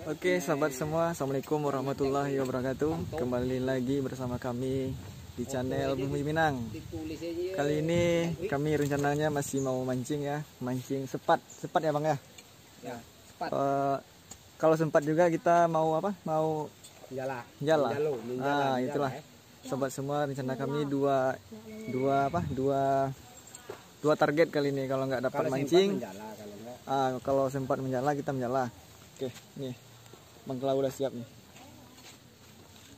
Oke, sahabat semua, assalamualaikum warahmatullahi wabarakatuh. Kembali lagi bersama kami di channel Bumi Minang. Kali ini kami rencananya masih mau mancing ya, mancing sepat ya bang ya. Ya, sepat. Kalau sempat juga kita mau apa? Mau jala. Nah, itulah. Sobat semua, rencana kami dua target kali ini. Kalau nggak dapat mancing, kalau sempat menjala kita menjala. Oke, nih Bang Klau udah siap nih.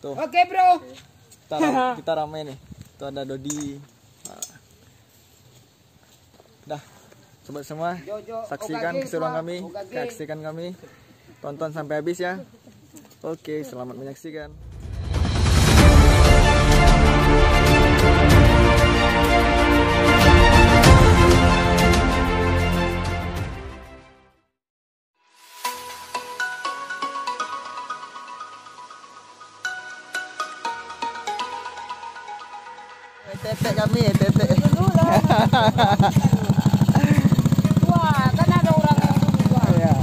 Tuh. Oke bro. Kita ramai nih. Tuh ada Dodi. Dah, sobat semua, saksikan keseruan kami, saksikan kami, tonton sampai habis ya. Oke, selamat menyaksikan. Tetek kami, tetek. Wah, kan ada orang yang berdua. Ya.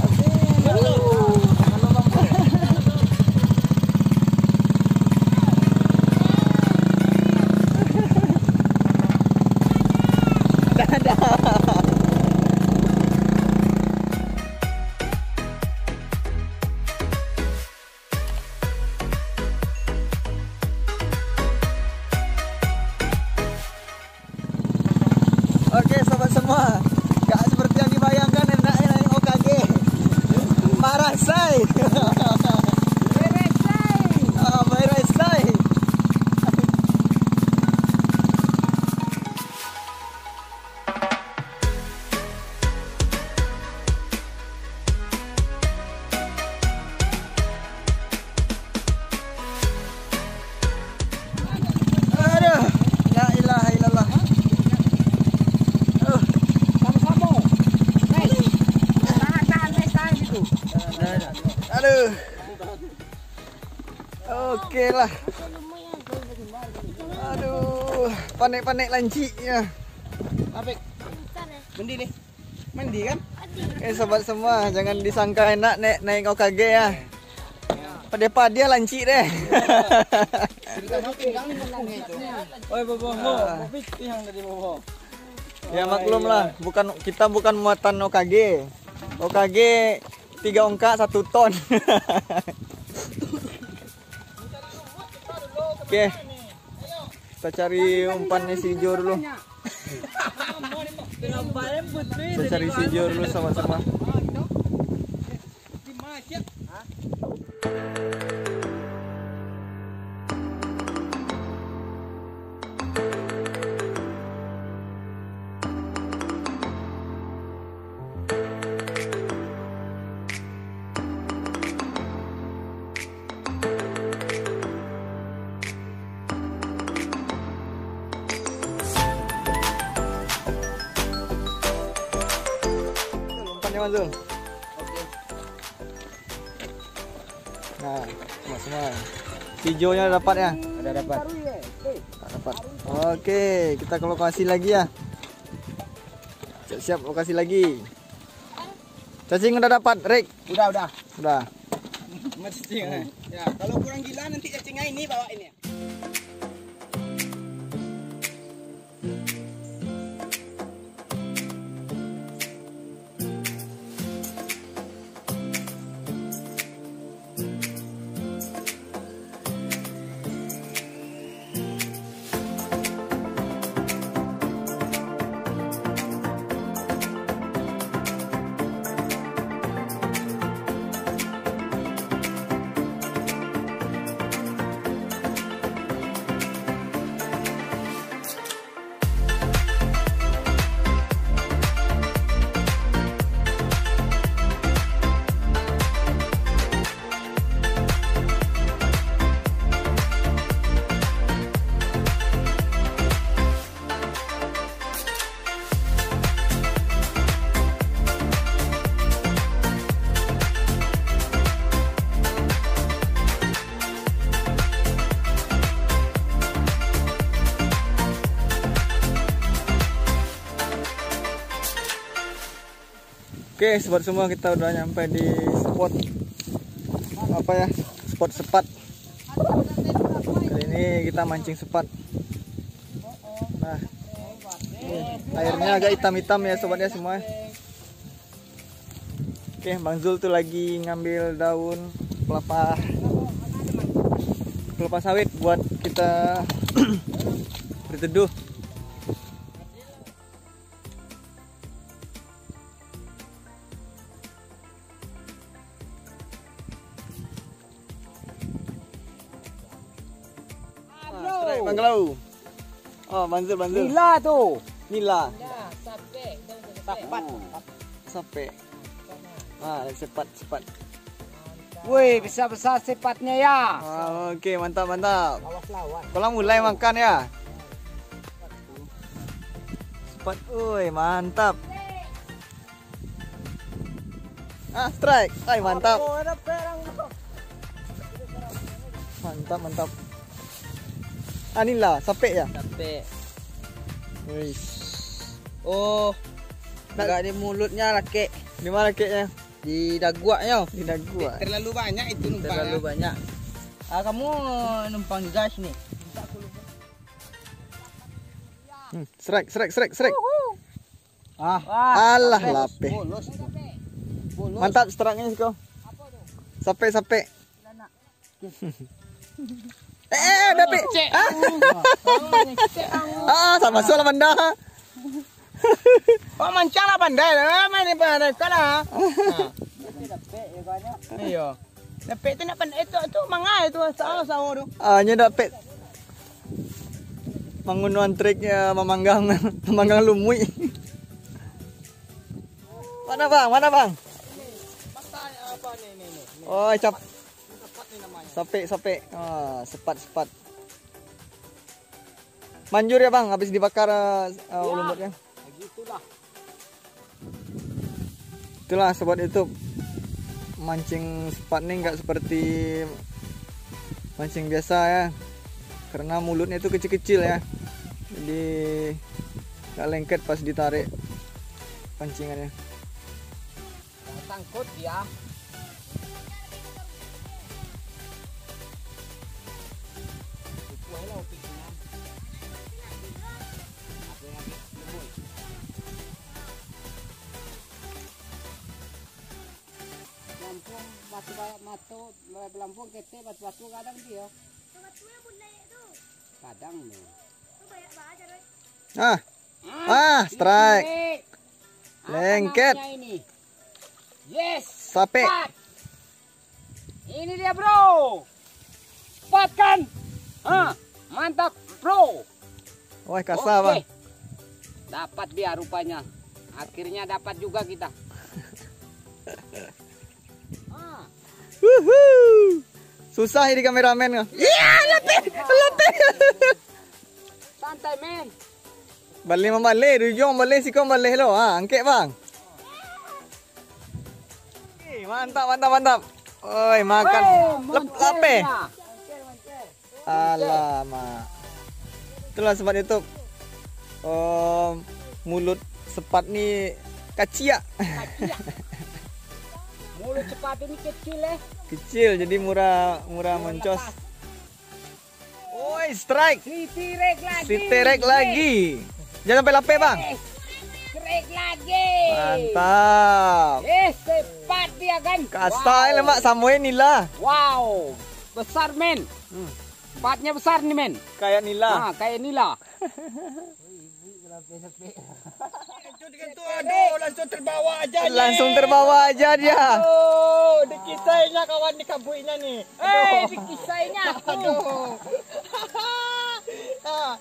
Oke sobat semua, gak seperti yang dibayangkan enaknya naik OKG. Marah say. Beres say. Aduh, la ilaha illallah. Aduh. Oke lah. Aduh, panik-panik lancinya. Apik. Mandi nih. Mandi kan? Sobat semua, jangan disangka enak naik OKG ya. Pada dia lanci deh. Oi bobo, yang dari bobo. Ya maklum lah, kita bukan muatan OKG. OKG 3 ongkak 1 ton. Oke, kita cari umpannya si Jo dulu. Kita cari si Jo dulu sama-sama. Manzul. Nah, semua. Si Jo-nya dapat ya? Ada dapat. Dapat. Oke, kita ke lokasi lagi ya. Siap lokasi lagi. Cacing udah dapat, Rick? Udah. Mesti ya. Kalau kurang gila nanti cacingnya ini bawa ini. Oke, sobat semua, kita udah nyampe di spot apa ya? Spot sepat. Kali ini kita mancing sepat. Nah, airnya agak hitam-hitam ya sobatnya semua. Oke, Bang Zul tuh lagi ngambil daun kelapa sawit buat kita berteduh. Bang Gelau. Oh, Banzul. Nila tuh. Nila. Sape. Ah, sepat. Wih, bisa besar sepatnya ya. Oke, mantap. Awas lawan. Kalau mulai makan ya. Sepat, mantap. Ah, strike. Mantap. Mantap. Nila, sape ya? Sape. Wih. Oh, enggak di mulutnya laki. Di mana keknya? Di daguaknya. Di dagu. Terlalu banyak itu numpang. Terlalu banyak. Kamu numpang gas nih. Strike. Alah, lape. Bolos. Mantap strike-nya sih kau. Sape. Dapat. Sama soal benda. Oh, mancang lah pandai lah, mana pandai kana. Iya. Dapat itu nak pandai itu mangai itu sawo tu. Nya dapat. Mangunuan triknya memanggang lumui. Mana bang? Apa ni? Oh, sape. Sepat. Manjur ya bang, habis dibakar lumutnya. Begitulah. Itulah sobat YouTube, mancing sepat nih nggak seperti mancing biasa ya, karena mulutnya itu kecil-kecil ya, jadi nggak lengket pas ditarik pancingannya. Sangkut ya. Batu Lampung kete batu kadang dia. Batunya pun naik tuh. Kadang nih. Banyak banget. Strike. Lengket. Yes. Sape. Ini dia bro. Spot kan? Mantap bro. Wah, kasar bang. Dapat dia rupanya. Akhirnya dapat juga kita. Susah ini kameramen nggak? Iya, lepet. Santai men. Balik, Rujung balik, si kau balik lo. Angkat bang. Mantap. Oi, makan lape. Alamak. Itulah sobat YouTube. Mulut sepat nih kacia. Mulut sepat ini kecil Kecil, jadi murah mencos. Woi, strike. Sitirek lagi. Jangan sampai lape bang. Strike lagi. Mantap. Sepat dia kan. Kasar lemak Samuel Nila. Wow, besar men. Sepatnya besar nih men. Kayak Nila. Kayak Nila. Langsung terbawa aja dia. Dikisainya kawan di kabuinya nih. Dikisainya.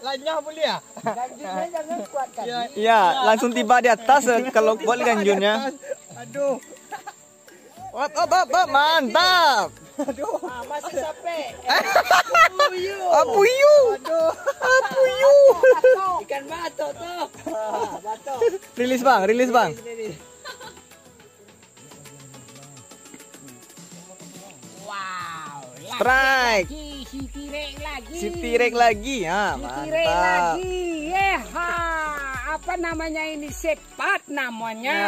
Lainnya boleh ya? Ganjunnya jangan kuatkan. Iya, langsung tiba di atas kalau buat ganjunnya. Aduh. Mantap. Aduh, masih sampai. Apuyu. Ikan batok tuh. Batok. Rilis bang. Wow. Strike. Sitirek lagi. Mantap. Apa namanya ini? Sepat namanya.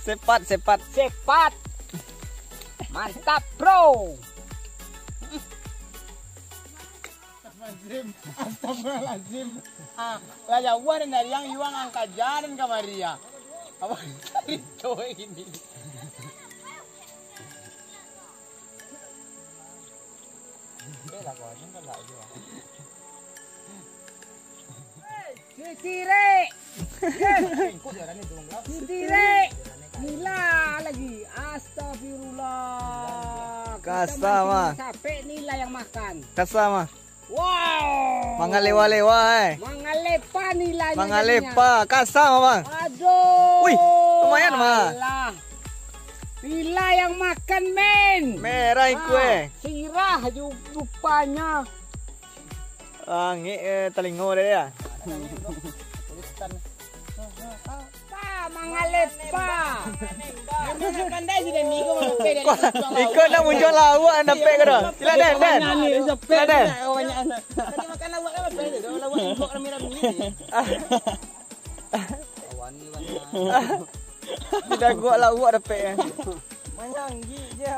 Sepat. Cepat. Mantap, bro. Astagfirullahaladzim. Raja Wan dari yang iwang angkat jalan ke Maria. Apa itu ini? Sitire. Nila lagi. Astagfirullah. Kasama. Capek Nila yang makan. Kasama. Wow. Mangalewa-lewa Mangalepa nilainya. Mangalepa. Kasama bang. Aduh. Wih, lumayan mah. Alah. Nila yang makan men. Merah kue. Sirah rupanya. Telingo deh ya. Mangalepa. Ikut nak muncul lawak anda pek ke dah. Sila Den. Sila Den. Tadi makan lawak kan apa itu? Lawak impok rami-rami ini. Kita gua lawak dah pek. Manyanggi je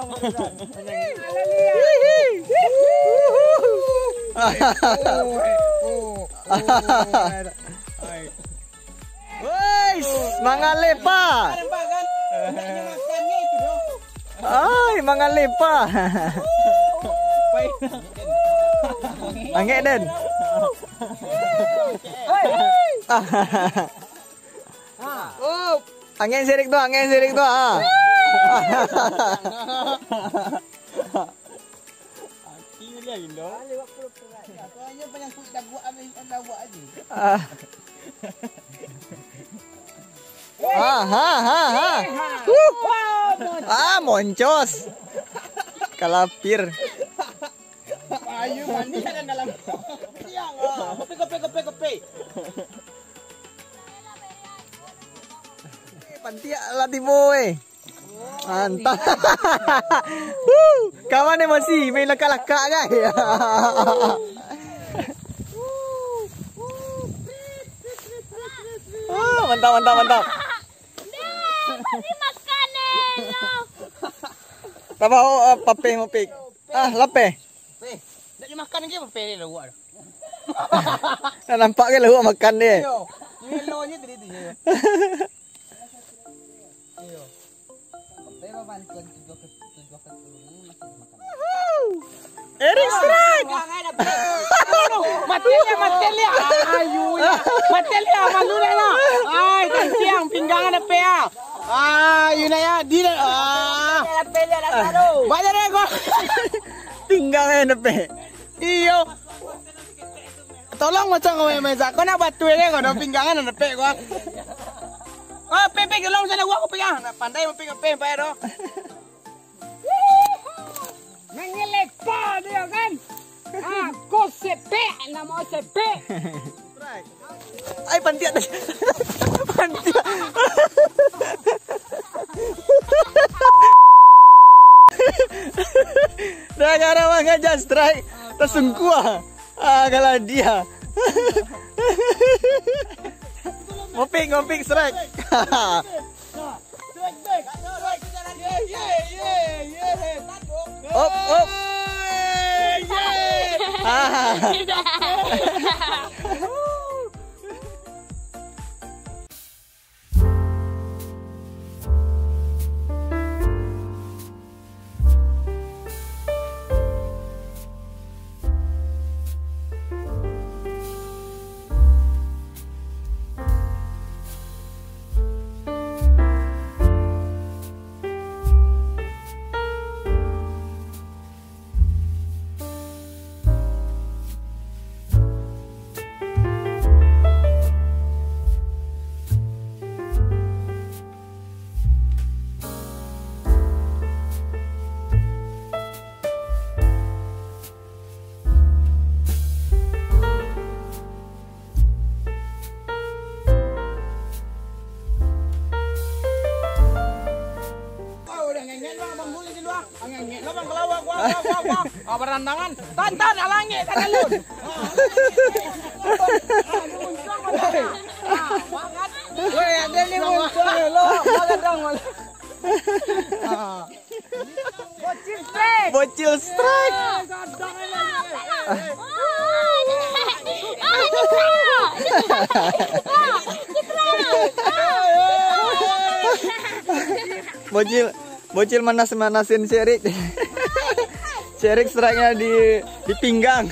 Woi, Mangalepa. Nampak kan? Hendaknya makannya itu dong. Ay, Mangalepa. Angge Den. Oh, angin sirik tu. Gila Indo. Soalnya penyangkut dagu anda buat aja. Moncos. Kalapir. Ayo mandi kan dalam. Siang ah. Kopi. Pantia latih boy. Mantap. Kawan ni masih main laka-laka kan? Mantap. Masih makan Tak mau papeh. Lapeh. Nak dimakan ke apa ni lawak? Nampak ke lawak makan dia? Yo. Melonya tadi tu je. Yo. Pero bantuan tujuh ke ini masih dimakan. Erik strike. Matelnya. Ayu. Matelnya malu dah lah. Ai, tantiang pinggang ada pe ah. Ayu na ya, di Pele la taruh. Banyak dah kau. Pinggang enak. Iyo. Tolong macam kau main kau nak batu ni kau dah pinggangan ada pe kau. Oh, pe tolong sana gua aku pegang. Pandai mau pegang pe bayar doh. Mangalepa dia kan. Kau sepe, nama sepe. Ay, pantia. Dah gara mangga strike. Tersungkuah. Kalau dia. Ngopik strike. Op. Berandangan, tantan alangi tanalun. Woi, ada ni muncul lo, magadang. Bocil strike. Bocil manasin si Erik. Si Erik strike-nya di pinggang.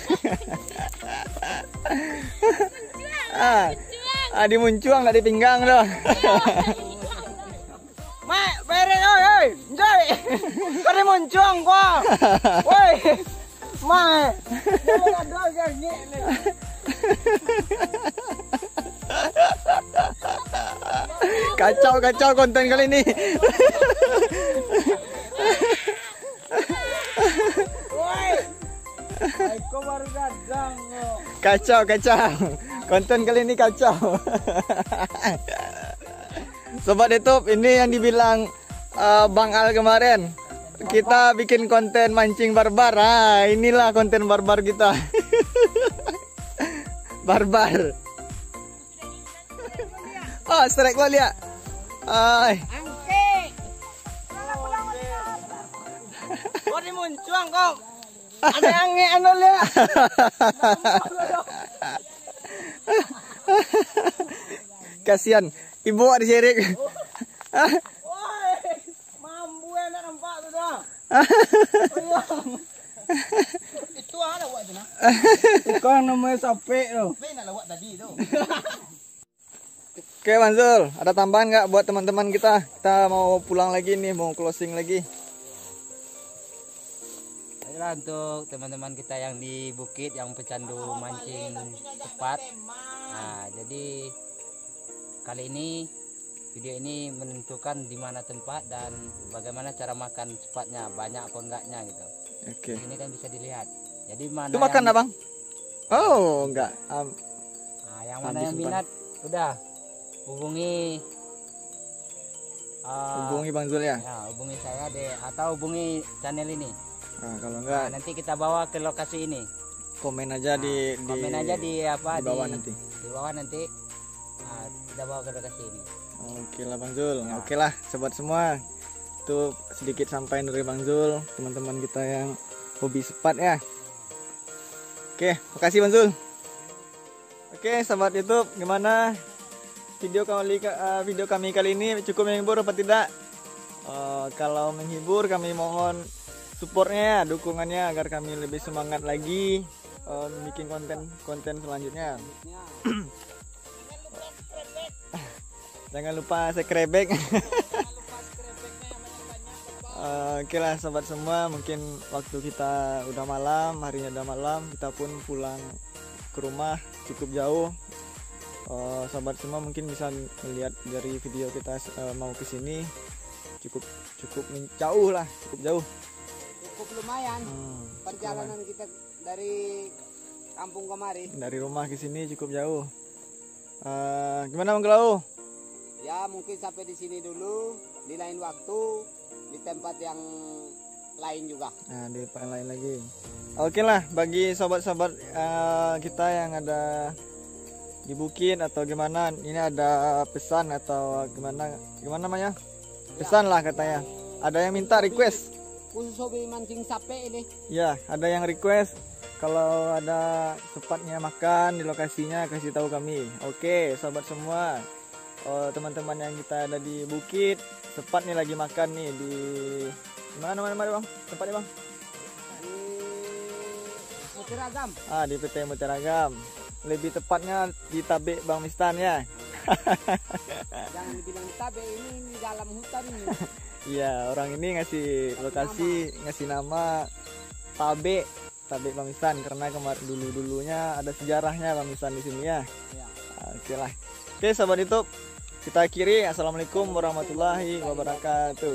Di muncuang nggak di pinggang doh. Mak, bere oi, enjoy. Kare muncuang gua. Woi. Mak. Jangan ada gini. Kacau konten kali ini. Woi. Aku baru gadang. Kacau. Konten kali ini kacau. Sobat YouTube, ini yang dibilang Bang Al kemarin. Kita bikin konten mancing barbar. Inilah konten barbar kita. Barbar. Oh, strike gua lihat. Angke. Kau di muncuang kau. Ada angin anu lihat. Kasihan ibu di Erik. Woi, mampu enak nampak tu dah. Itu ada buat tu nah. Itu yang namanya sape tu. Sape nak lawak tadi tu. Oke Bang Zul, ada tambahan nggak buat teman-teman kita? Kita mau pulang lagi nih, mau closing lagi. Baiklah, untuk teman-teman kita yang di bukit yang pecandu mancing cepat. Nah, jadi kali ini video ini menentukan di mana tempat dan bagaimana cara makan cepatnya, banyak apa enggaknya gitu. Oke. Ini kan bisa dilihat. Jadi mana Itu makan abang? Oh enggak. Nah, yang mana habis yang umpan. minat udah hubungi Bang Zul ya. ya, hubungi saya deh atau hubungi channel ini. Nah, kalau Nah, enggak nanti kita bawa ke lokasi ini. komen aja di Komen aja di apa di bawah nanti. Di bawah nanti. Nah, kita bawa ke lokasi ini. Oke lah Bang Zul. Ya. Oke lah sobat semua. Itu sedikit sampai dari Bang Zul, teman-teman kita yang hobi sepat ya. Oke, makasih Bang Zul. Oke, sahabat YouTube, gimana video kami kali ini, cukup menghibur apa tidak? Kalau menghibur, kami mohon supportnya, dukungannya agar kami lebih semangat lagi bikin konten selanjutnya. Jangan lupa subscribe. Oke lah sobat semua, mungkin waktu kita udah malam, harinya udah malam, kita pun pulang ke rumah cukup jauh. Sobat semua mungkin bisa melihat dari video kita mau ke sini cukup jauh lah, cukup jauh. Cukup lumayan perjalanan kita dari kampung kemari. Dari rumah ke sini cukup jauh. Gimana Bang Gelau? Ya mungkin sampai di sini dulu, di lain waktu di tempat yang lain juga. Nah, di tempat lain lagi. Oke lah, bagi sobat-sobat kita yang ada di bukit atau gimana, ini ada pesan atau gimana namanya? Pesan lah katanya. Ada yang minta request. Khusus hobi mancing sape ini. Ya, ada yang request kalau ada sepatnya makan di lokasinya kasih tahu kami. Oke, sobat semua. Teman-teman yang kita ada di bukit, sepat nih lagi makan nih di mana Bang? Tempatnya Bang? Di Mutiragam. Di PT Mutiragam. Lebih tepatnya di Tabek Bang Mistan ya. Jangan dibilang di Tabe, ini di dalam hutan ini. Iya, orang ini ngasih lokasi, ngasih nama Tabek Bang Mistan karena dulunya ada sejarahnya Bang Mistan di sini ya. Ya. Oke lah. Oke, sahabat YouTube, kita akhiri. Assalamualaikum warahmatullahi wabarakatuh.